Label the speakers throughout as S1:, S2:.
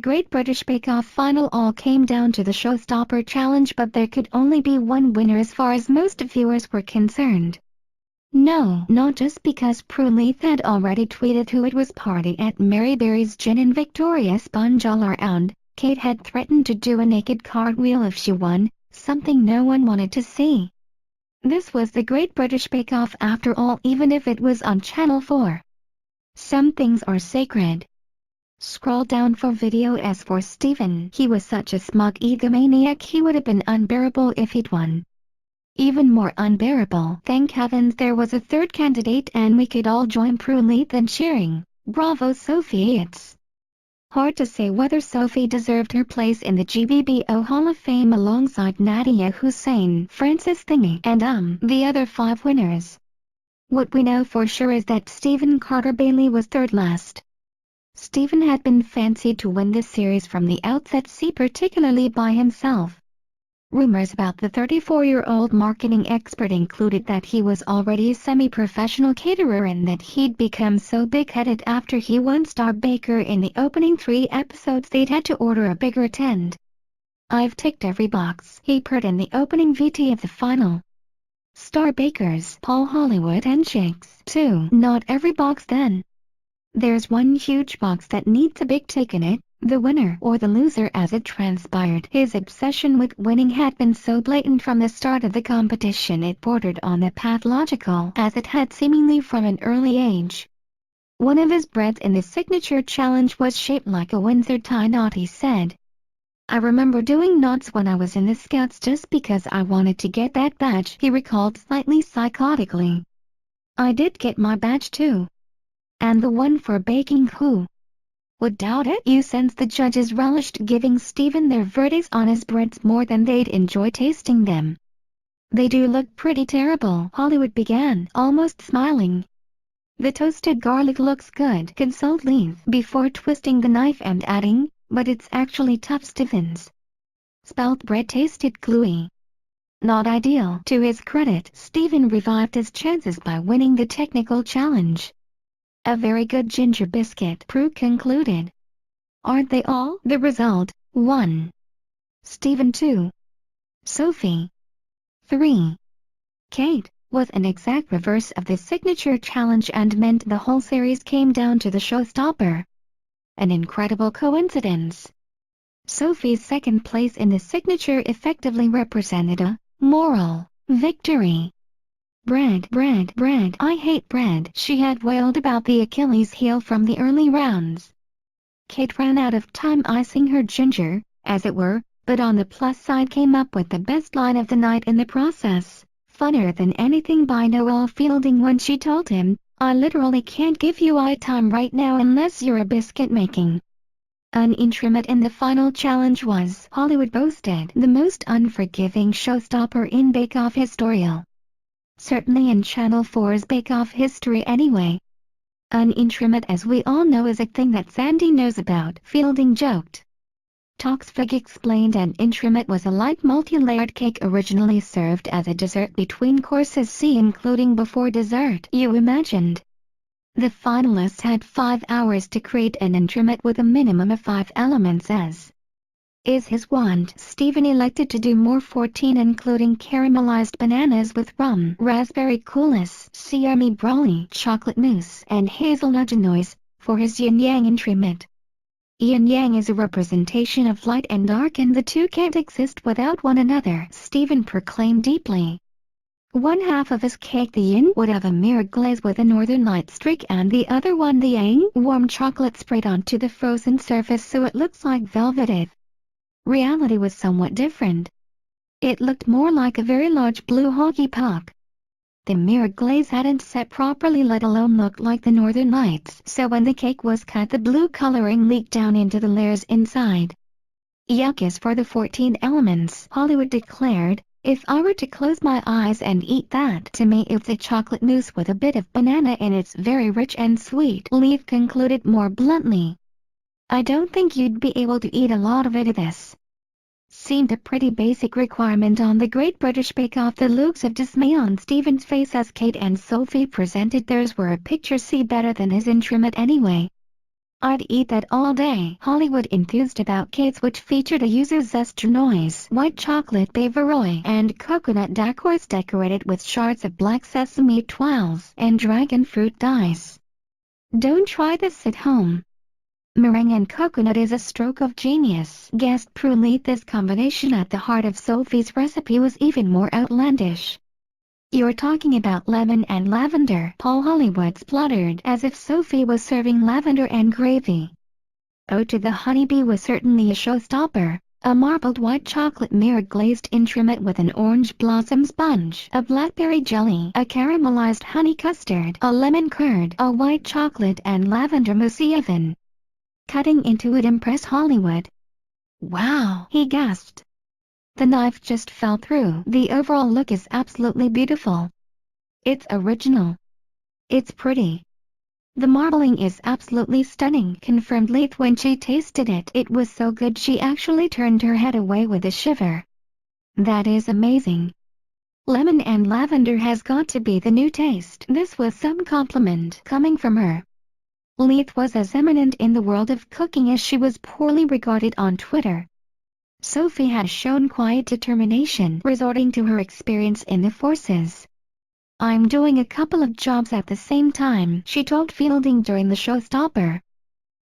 S1: Great British Bake Off final all came down to the Showstopper challenge, but there could only be one winner as far as most viewers were concerned. No, not just because Prue Leith had already tweeted who it was. Party at Maryberry's Gin and Victoria spun all around. Kate had threatened to do a naked cartwheel if she won, something no one wanted to see. This was the Great British Bake Off after all, even if it was on Channel 4. Some things are sacred. Scroll down for video. As for Steven, he was such a smug egomaniac, he would have been unbearable if he'd won. Even more unbearable. Thank heavens there was a third candidate and we could all join Prue Leith in cheering. Bravo Sophie. It's hard to say whether Sophie deserved her place in the GBBO Hall of Fame alongside Nadia Hussain, Frances Thingy and the other 5 winners. What we know for sure is that Stephen Carter Bailey was third last. Stephen had been fancied to win this series from the outset, particularly by himself. Rumors about the 34-year-old marketing expert included that he was already a semi-professional caterer and that he'd become so big-headed after he won Star Baker in the opening 3 episodes they'd had to order a bigger tent. "I've ticked every box," he purred in the opening VT of the final. Star Bakers, Paul Hollywood and Shakes too. Not every box then. There's one huge box that needs a big tick in it, the winner or the loser. As it transpired, his obsession with winning had been so blatant from the start of the competition it bordered on the pathological, as it had seemingly from an early age. One of his breads in the signature challenge was shaped like a Windsor tie knot, he said. "I remember doing knots when I was in the Scouts just because I wanted to get that badge," he recalled slightly psychotically. "I did get my badge too. And the one for baking, who would doubt it?" You sense the judges relished giving Stephen their verdicts on his breads more than they'd enjoy tasting them. "They do look pretty terrible," Hollywood began, almost smiling. "The toasted garlic looks good," consoled Leith, before twisting the knife and adding, "but it's actually tough." Stephen's spelt bread tasted gluey. Not ideal. To his credit, Stephen revived his chances by winning the technical challenge. "A very good ginger biscuit," Prue concluded. "Aren't they all?" The result: 1. Stephen 2. Sophie 3. Kate, was an exact reverse of the signature challenge and meant the whole series came down to the Showstopper. An incredible coincidence. Sophie's second place in the signature effectively represented a moral victory. "Bread, bread, bread, I hate bread," she had wailed about the Achilles heel from the early rounds. Kate ran out of time icing her ginger, as it were, but on the plus side came up with the best line of the night in the process, funnier than anything by Noel Fielding when she told him, "I literally can't give you eye time right now unless you're a biscuit making." An instrument in the final challenge was, Hollywood boasted, the most unforgiving showstopper in Bake Off history. Certainly in Channel 4's Bake Off history anyway. "An instrument, as we all know, is a thing that Sandy knows about," Fielding joked. Toxvig explained an instrument was a light multi-layered cake originally served as a dessert between courses C, including before dessert. You imagined. The finalists had 5 hours to create an instrument with a minimum of 5 elements, as is his wont. Stephen elected to do more, 14, including caramelized bananas with rum, raspberry coulis, siami brownie, chocolate mousse, and hazelnut genoise, for his yin-yang instrument. Yin-yang is a representation of light and dark, and the two can't exist without one another, Stephen proclaimed deeply. One half of his cake, the yin, would have a mirror glaze with a northern light streak, and the other one, the yang, warm chocolate sprayed onto the frozen surface so it looks like velvet. Reality was somewhat different. It looked more like a very large blue hockey puck. The mirror glaze hadn't set properly, let alone looked like the northern lights, so when the cake was cut the blue coloring leaked down into the layers inside. "Yuck as for the 14 elements," Hollywood declared. "If I were to close my eyes and eat that, to me it's a chocolate mousse with a bit of banana in it. It's very rich and sweet," Leith concluded more bluntly. "I don't think you'd be able to eat a lot of it." This seemed a pretty basic requirement on the Great British Bake Off. The looks of dismay on Stephen's face as Kate and Sophie presented theirs were a picture. See, better than his instrument anyway. I'd eat that all day. Hollywood enthused about cakes which featured a user's zester noise, white chocolate Bavarois, and coconut decors decorated with shards of black sesame twirls and dragon fruit dice. Don't try this at home. Meringue and coconut is a stroke of genius, guessed Prue Leith. This combination at the heart of Sophie's recipe was even more outlandish. You're talking about lemon and lavender, Paul Hollywood spluttered, as if Sophie was serving lavender and gravy. Ode to the Honeybee was certainly a showstopper. A marbled white chocolate mirror glazed instrument with an orange blossom sponge, a blackberry jelly, a caramelized honey custard, a lemon curd, a white chocolate and lavender mousse oven. Cutting into it impressed Hollywood. Wow, he gasped. The knife just fell through. The overall look is absolutely beautiful. It's original. It's pretty. The marbling is absolutely stunning, confirmed Leith when she tasted it. It was so good she actually turned her head away with a shiver. That is amazing. Lemon and lavender has got to be the new taste. This was some compliment coming from her. Leith was as eminent in the world of cooking as she was poorly regarded on Twitter. Sophie had shown quiet determination, resorting to her experience in the forces. I'm doing a couple of jobs at the same time, she told Fielding during the Showstopper.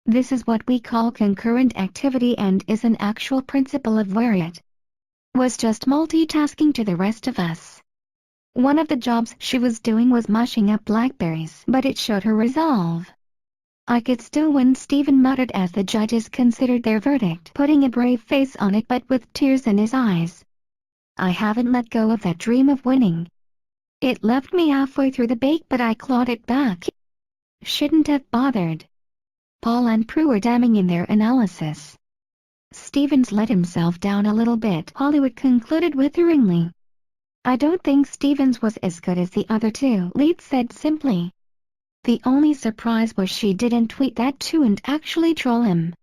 S1: This is what we call concurrent activity and is an actual principle of where it was just multitasking to the rest of us. One of the jobs she was doing was mushing up blackberries, but it showed her resolve. I could still win, Steven muttered as the judges considered their verdict, putting a brave face on it but with tears in his eyes. I haven't let go of that dream of winning. It left me halfway through the bake but I clawed it back. Shouldn't have bothered. Paul and Prue were damning in their analysis. Stevens let himself down a little bit, Hollywood concluded witheringly. I don't think Stevens was as good as the other two, Leith said simply. The only surprise was she didn't tweet that too and actually troll him.